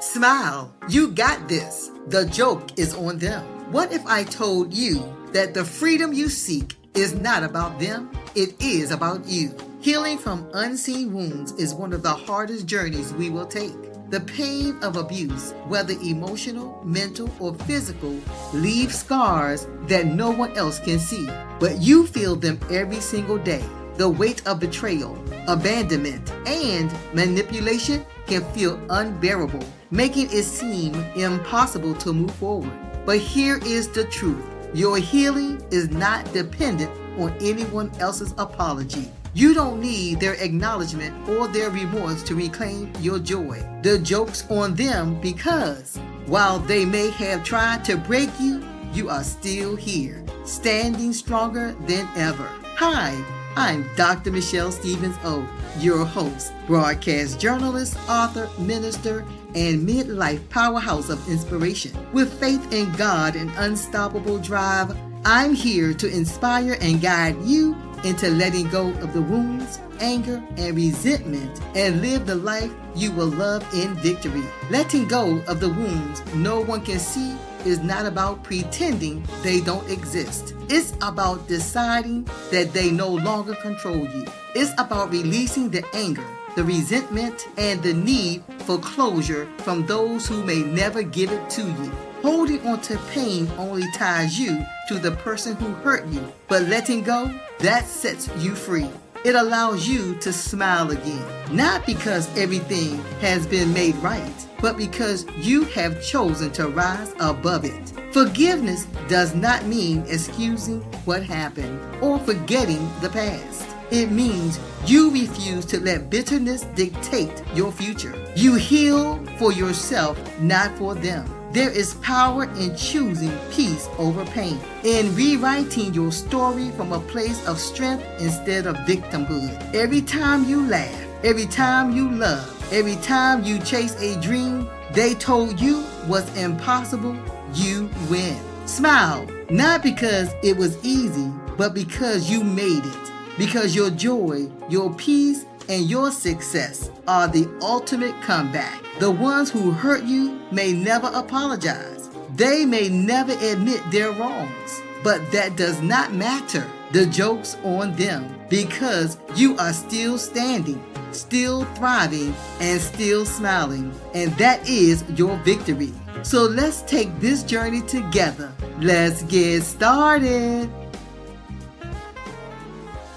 Smile, you got this. The joke is on them. What if I told you that the freedom you seek is not about them? It is about you. Healing from unseen wounds is one of the hardest journeys we will take. The pain of abuse, whether emotional, mental, or physical, leaves scars that no one else can see, but you feel them every single day. The weight of betrayal, abandonment, and manipulation can feel unbearable, making it seem impossible to move forward. But here is the truth. Your healing is not dependent on anyone else's apology. You don't need their acknowledgement or their remorse to reclaim your joy. The joke's on them because while they may have tried to break you, you are still here, standing stronger than ever. Hi, I'm Dr. Michelle Stevens O, your host, broadcast journalist, author, minister, and midlife powerhouse of inspiration. With faith in God and unstoppable drive, I'm here to inspire and guide you into letting go of the wounds, anger, and resentment and live the life you will love in victory. Letting go of the wounds no one can see is not about pretending they don't exist. It's about deciding that they no longer control you. It's about releasing the anger, the resentment, and the need for closure from those who may never give it to you. Holding on to pain only ties you to the person who hurt you, but letting go, that sets you free. It allows you to smile again, not because everything has been made right, but because you have chosen to rise above it. Forgiveness does not mean excusing what happened or forgetting the past. It means you refuse to let bitterness dictate your future. You heal for yourself, not for them. There is power in choosing peace over pain, in rewriting your story from a place of strength instead of victimhood. Every time you laugh, every time you love, every time you chase a dream they told you was impossible, you win. Smile, not because it was easy, but because you made it. Because your joy, your peace, and your success are the ultimate comeback. The ones who hurt you may never apologize. They may never admit their wrongs, but that does not matter. The joke's on them because you are still standing, still thriving, and still smiling, and that is your victory. So let's take this journey together. Let's get started.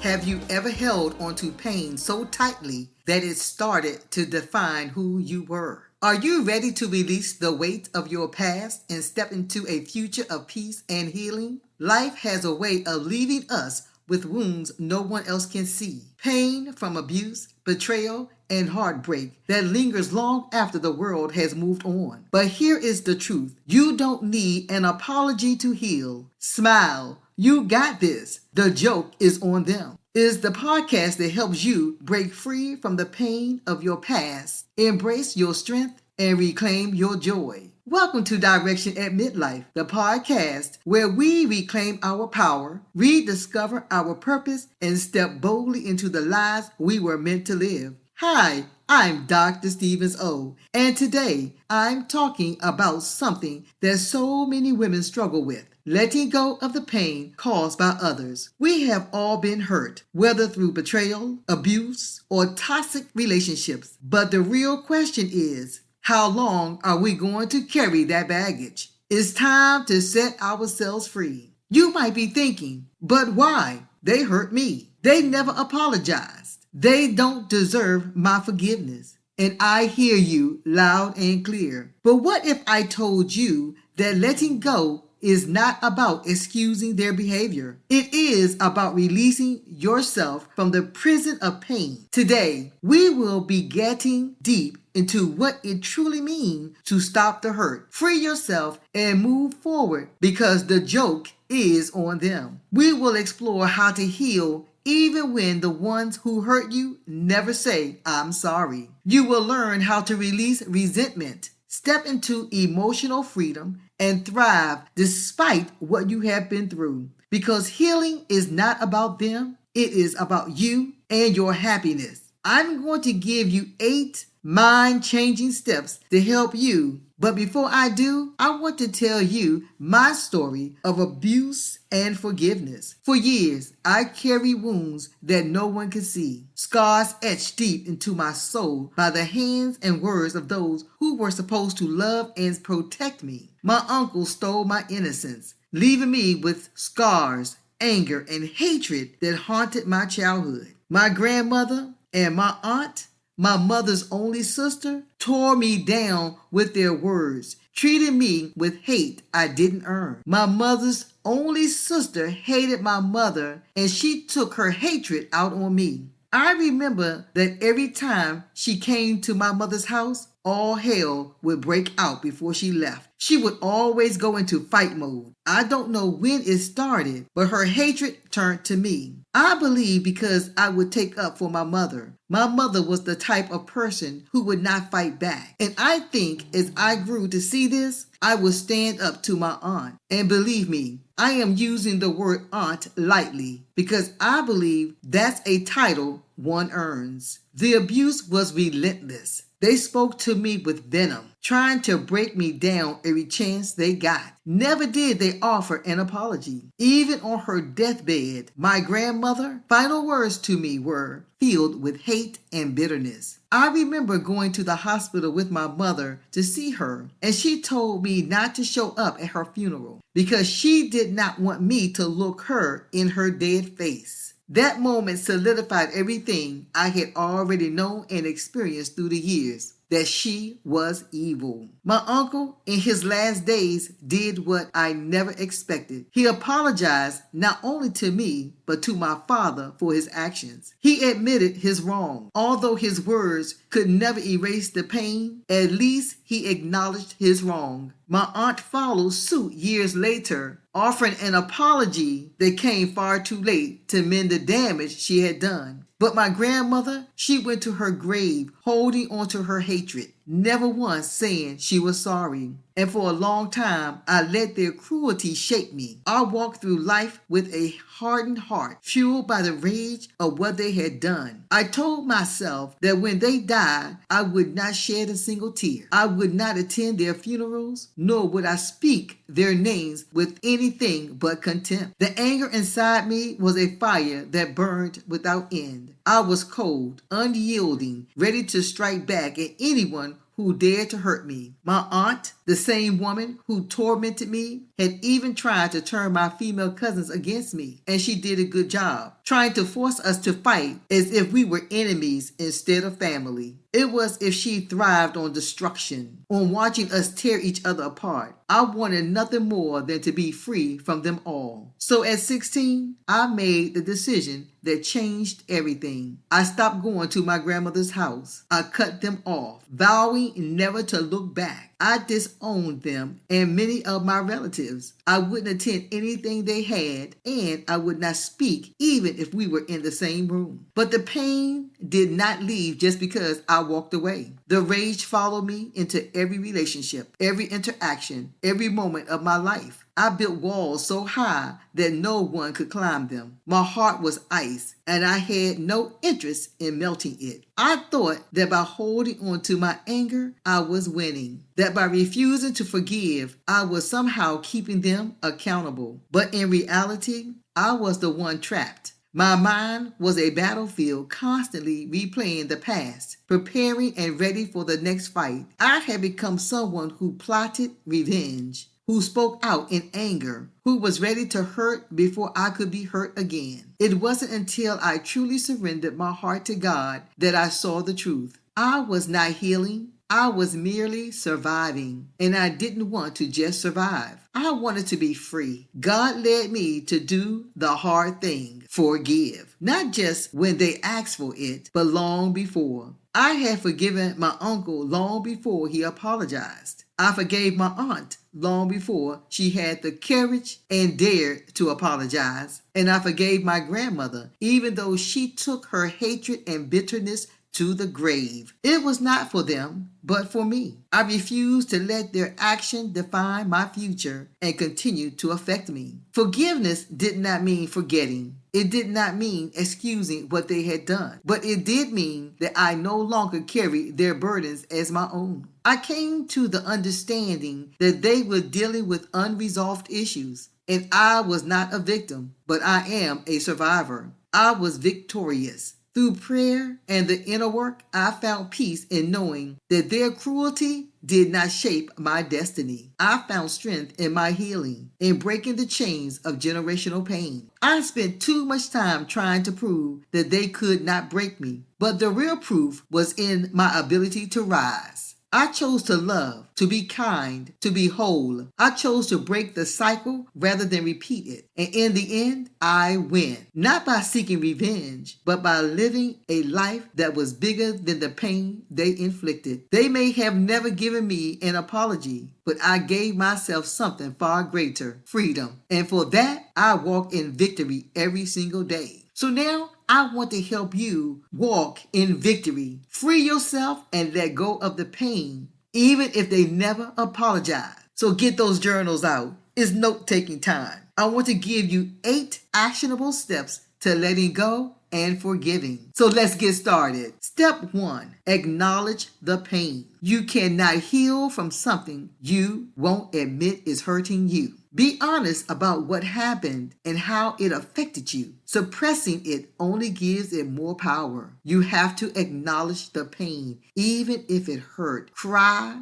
Have you ever held onto pain so tightly that it started to define who you were? Are you ready to release the weight of your past and step into a future of peace and healing? Life has a way of leaving us with wounds no one else can see. Pain from abuse, betrayal, and heartbreak that lingers long after the world has moved on. But here is the truth. You don't need an apology to heal. Smile. You got this. The joke is on them. It is the podcast that helps you break free from the pain of your past, embrace your strength, and reclaim your joy. Welcome to Direction at Midlife, the podcast where we reclaim our power, rediscover our purpose, and step boldly into the lives we were meant to live. Hi, I'm Dr. Stevens O, and today I'm talking about something that so many women struggle with. Letting go of the pain caused by others. We have all been hurt, whether through betrayal, abuse, or toxic relationships. But the real question is, how long are we going to carry that baggage? It's time to set ourselves free. You might be thinking, but why? They hurt me. They never apologized. They don't deserve my forgiveness. And I hear you loud and clear. But what if I told you that letting go is not about excusing their behavior? It is about releasing yourself from the prison of pain. Today, we will be getting deep into what it truly means to stop the hurt, free yourself, and move forward because the joke is on them. We will explore how to heal even when the ones who hurt you never say, "I'm sorry." You will learn how to release resentment, step into emotional freedom, and thrive despite what you have been through. Because healing is not about them, it is about you and your happiness. I'm going to give you 8 mind-changing steps to help you. But before I do, I want to tell you my story of abuse and forgiveness. For years, I carried wounds that no one could see, scars etched deep into my soul by the hands and words of those who were supposed to love and protect me. My uncle stole my innocence, leaving me with scars, anger, and hatred that haunted my childhood. My grandmother and my aunt, my mother's only sister, tore me down with their words, treated me with hate I didn't earn. My mother's only sister hated my mother, and she took her hatred out on me. I remember that every time she came to my mother's house, all hell would break out before she left. She would always go into fight mode. I don't know when it started, but her hatred turned to me. I believe because I would take up for my mother. My mother was the type of person who would not fight back. And I think as I grew to see this, I would stand up to my aunt. And believe me, I am using the word aunt lightly because I believe that's a title one earns. The abuse was relentless. They spoke to me with venom, trying to break me down every chance they got. Never did they offer an apology. Even on her deathbed, my grandmother's final words to me were filled with hate and bitterness. I remember going to the hospital with my mother to see her, and she told me not to show up at her funeral because she did not want me to look her in her dead face. That moment solidified everything I had already known and experienced through the years, that she was evil. My uncle, in his last days, did what I never expected. He apologized not only to me, but to my father for his actions. He admitted his wrong. Although his words could never erase the pain, at least he acknowledged his wrong. My aunt followed suit years later, offering an apology that came far too late to mend the damage she had done. But my grandmother, she went to her grave holding onto her hatred, never once saying she was sorry. And for a long time, I let their cruelty shape me. I walked through life with a hardened heart, fueled by the rage of what they had done. I told myself that when they died, I would not shed a single tear. I would not attend their funerals, nor would I speak their names with anything but contempt. The anger inside me was a fire that burned without end. I was cold, unyielding, ready to strike back at anyone who dared to hurt me. My aunt, the same woman who tormented me, had even tried to turn my female cousins against me, and she did a good job, trying to force us to fight as if we were enemies instead of family. It was as if she thrived on destruction, on watching us tear each other apart. I wanted nothing more than to be free from them all. So at 16, I made the decision that changed everything. I stopped going to my grandmother's house. I cut them off, vowing never to look back. I disowned them and many of my relatives. I wouldn't attend anything they had, and I would not speak even if we were in the same room. But the pain did not leave just because I walked away. The rage followed me into every relationship, every interaction, every moment of my life. I built walls so high that no one could climb them. My heart was ice, and I had no interest in melting it. I thought that by holding on to my anger, I was winning. That by refusing to forgive, I was somehow keeping them accountable. But in reality, I was the one trapped. My mind was a battlefield, constantly replaying the past, preparing and ready for the next fight. I had become someone who plotted revenge, who spoke out in anger, who was ready to hurt before I could be hurt again. It wasn't until I truly surrendered my heart to God that I saw the truth. I was not healing. I was merely surviving, and I didn't want to just survive. I wanted to be free. God led me to do the hard thing, forgive, not just when they asked for it, but long before. I had forgiven my uncle long before he apologized. I forgave my aunt long before she had the courage and dared to apologize. And I forgave my grandmother, even though she took her hatred and bitterness to the grave. It was not for them, but for me. I refused to let their action define my future and continue to affect me. Forgiveness did not mean forgetting. It did not mean excusing what they had done, but it did mean that I no longer carried their burdens as my own. I came to the understanding that they were dealing with unresolved issues, and I was not a victim, but I am a survivor. I was victorious. Through prayer and the inner work, I found peace in knowing that their cruelty did not shape my destiny. I found strength in my healing, in breaking the chains of generational pain. I spent too much time trying to prove that they could not break me, but the real proof was in my ability to rise. I chose to love, to be kind, to be whole. I chose to break the cycle rather than repeat it. And in the end, I win. Not by seeking revenge, but by living a life that was bigger than the pain they inflicted. They may have never given me an apology, but I gave myself something far greater, freedom. And for that, I walk in victory every single day. So now, I want to help you walk in victory. Free yourself and let go of the pain, even if they never apologize. So get those journals out. It's note-taking time. I want to give you 8 actionable steps to letting go and forgiving. So let's get started. Step 1, acknowledge the pain. You cannot heal from something you won't admit is hurting you. Be honest about what happened and how it affected you. Suppressing it only gives it more power. You have to acknowledge the pain, even if it hurt. Cry,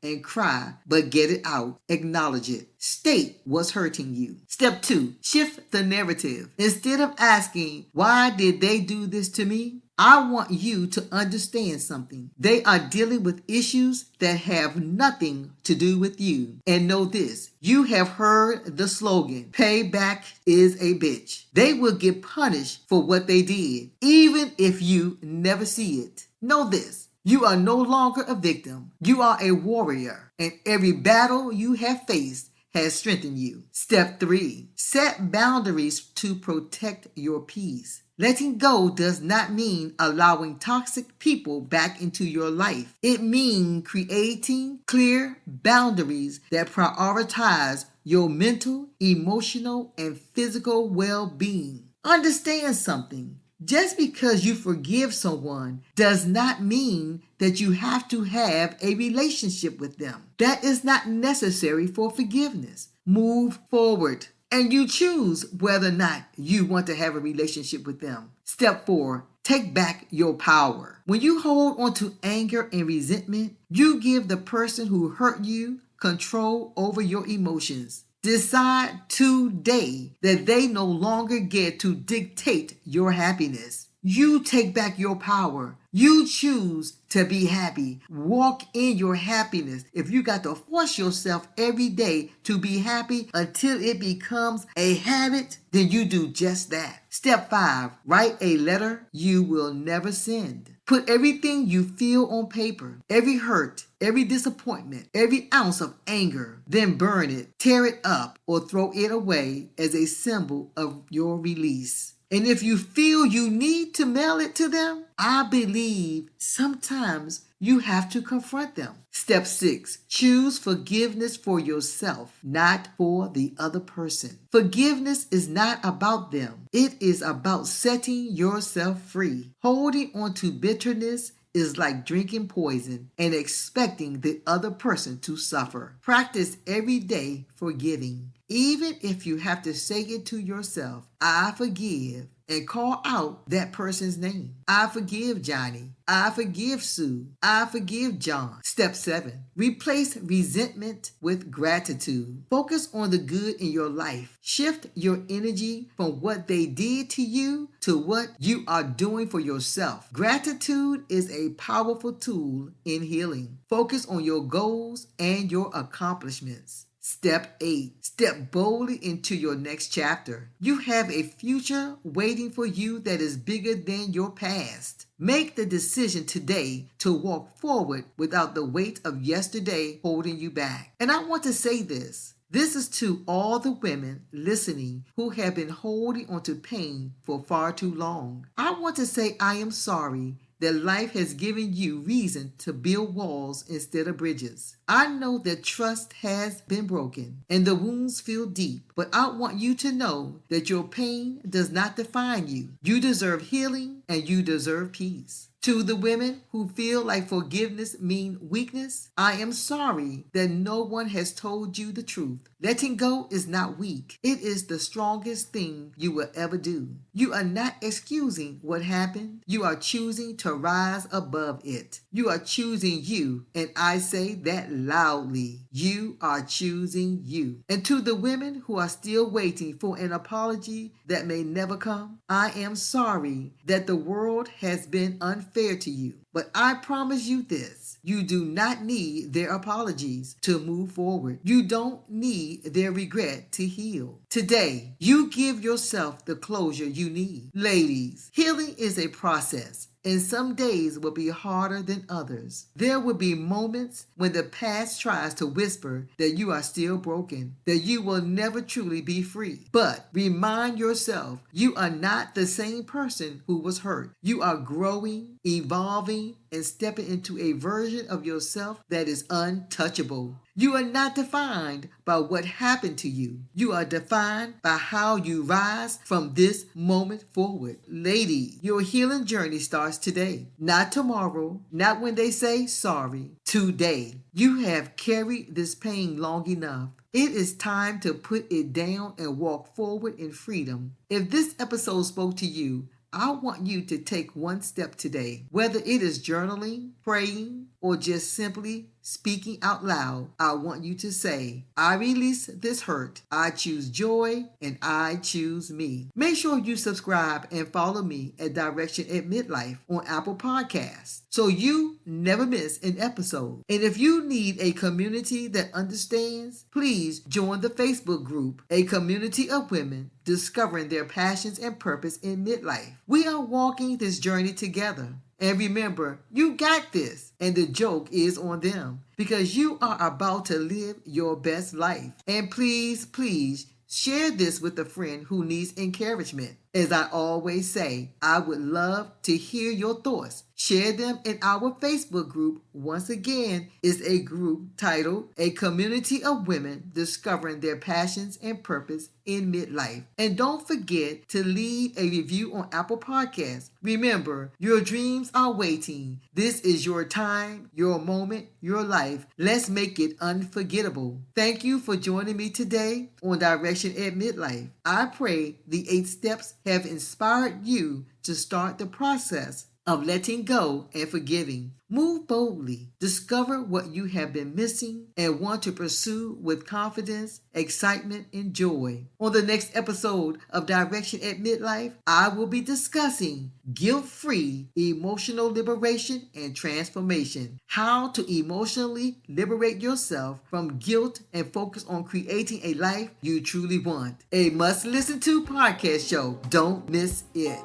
and cry, but get it out. Acknowledge it. State what's hurting you. Step 2, shift the narrative. Instead of asking, why did they do this to me? I want you to understand something. They are dealing with issues that have nothing to do with you. And know this, you have heard the slogan, payback is a bitch. They will get punished for what they did, even if you never see it. Know this, you are no longer a victim. You are a warrior, and every battle you have faced has strengthened you. Step 3, set boundaries to protect your peace. Letting go does not mean allowing toxic people back into your life. It means creating clear boundaries that prioritize your mental, emotional, and physical well-being. Understand something. Just because you forgive someone does not mean that you have to have a relationship with them. That is not necessary for forgiveness. Move forward, and you choose whether or not you want to have a relationship with them. Step 4, take back your power. When you hold on to anger and resentment, you give the person who hurt you control over your emotions. Decide today that they no longer get to dictate your happiness. You take back your power. You choose to be happy. Walk in your happiness. If you got to force yourself every day to be happy until it becomes a habit, then you do just that. Step 5, write a letter you will never send. Put everything you feel on paper, every hurt, every disappointment, every ounce of anger, then burn it, tear it up, or throw it away as a symbol of your release. And if you feel you need to mail it to them, I believe sometimes you have to confront them. Step 6, choose forgiveness for yourself, not for the other person. Forgiveness is not about them. It is about setting yourself free. Holding on to bitterness is like drinking poison and expecting the other person to suffer. Practice every day forgiving. Even if you have to say it to yourself, I forgive, and call out that person's name. I forgive Johnny. I forgive Sue. I forgive John. Step 7, replace resentment with gratitude. Focus on the good in your life. Shift your energy from what they did to you to what you are doing for yourself. Gratitude is a powerful tool in healing. Focus on your goals and your accomplishments. Step 8, step boldly into your next chapter. You have a future waiting for you that is bigger than your past. Make the decision today to walk forward without the weight of yesterday holding you back. And I want to say this. This is to all the women listening who have been holding onto pain for far too long. I want to say I am sorry that life has given you reason to build walls instead of bridges. I know that trust has been broken and the wounds feel deep, but I want you to know that your pain does not define you. You deserve healing and you deserve peace. To the women who feel like forgiveness means weakness, I am sorry that no one has told you the truth. Letting go is not weak. It is the strongest thing you will ever do. You are not excusing what happened. You are choosing to rise above it. You are choosing you, and I say that loudly. You are choosing you. And to the women who are still waiting for an apology that may never come, I am sorry that the world has been unfair to you. But I promise you this. You do not need their apologies to move forward. You don't need their regret to heal. Today, you give yourself the closure you need. Ladies, healing is a process, and some days will be harder than others. There will be moments when the past tries to whisper that you are still broken, that you will never truly be free. But remind yourself, you are not the same person who was hurt. You are growing, evolving, and stepping into a version of yourself that is untouchable. You are not defined by what happened to you. You are defined by how you rise from this moment forward. Lady, your healing journey starts today, not tomorrow, not when they say sorry. Today, you have carried this pain long enough. It is time to put it down and walk forward in freedom. If this episode spoke to you, I want you to take one step today, whether it is journaling, praying, or just simply speaking out loud. I want you to say, I release this hurt, I choose joy, and I choose me. Make sure you subscribe and follow me at Direction at Midlife on Apple Podcasts so you never miss an episode. And if you need a community that understands, please join the Facebook group, A Community of Women Discovering Their Passions and Purpose in Midlife. We are walking this journey together. And remember, you got this, and the joke is on them because you are about to live your best life. And please, please share this with a friend who needs encouragement. As I always say, I would love to hear your thoughts. Share them in our Facebook group. Once again, it's a group titled A Community of Women Discovering Their Passions and Purpose in Midlife. And don't forget to leave a review on Apple Podcasts. Remember, your dreams are waiting. This is your time, your moment, your life. Let's make it unforgettable. Thank you for joining me today on Direction at Midlife. I pray the 8 steps have inspired you to start the process of letting go and forgiving. Move boldly, discover what you have been missing, and want to pursue with confidence, excitement, and joy. On the next episode of Direction at Midlife, I will be discussing guilt-free emotional liberation and transformation. How to emotionally liberate yourself from guilt and focus on creating a life you truly want. A must-listen-to podcast show. Don't miss it.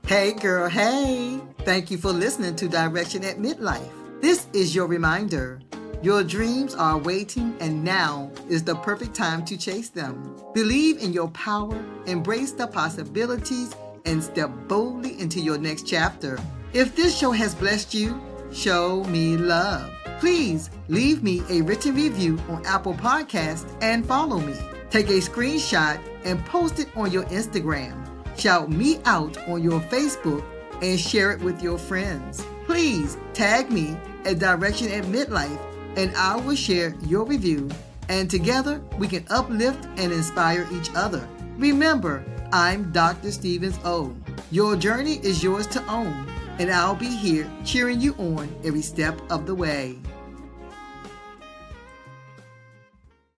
Hey girl, hey! Thank you for listening to Direction at Midlife. This is your reminder. Your dreams are waiting and now is the perfect time to chase them. Believe in your power, embrace the possibilities, and step boldly into your next chapter. If this show has blessed you, show me love. Please leave me a written review on Apple Podcasts and follow me. Take a screenshot and post it on your Instagram. Shout me out on your Facebook and share it with your friends. Please tag me at Direction at Midlife and I will share your review, and together we can uplift and inspire each other. Remember, I'm Dr. Stevens O. Your journey is yours to own, and I'll be here cheering you on every step of the way.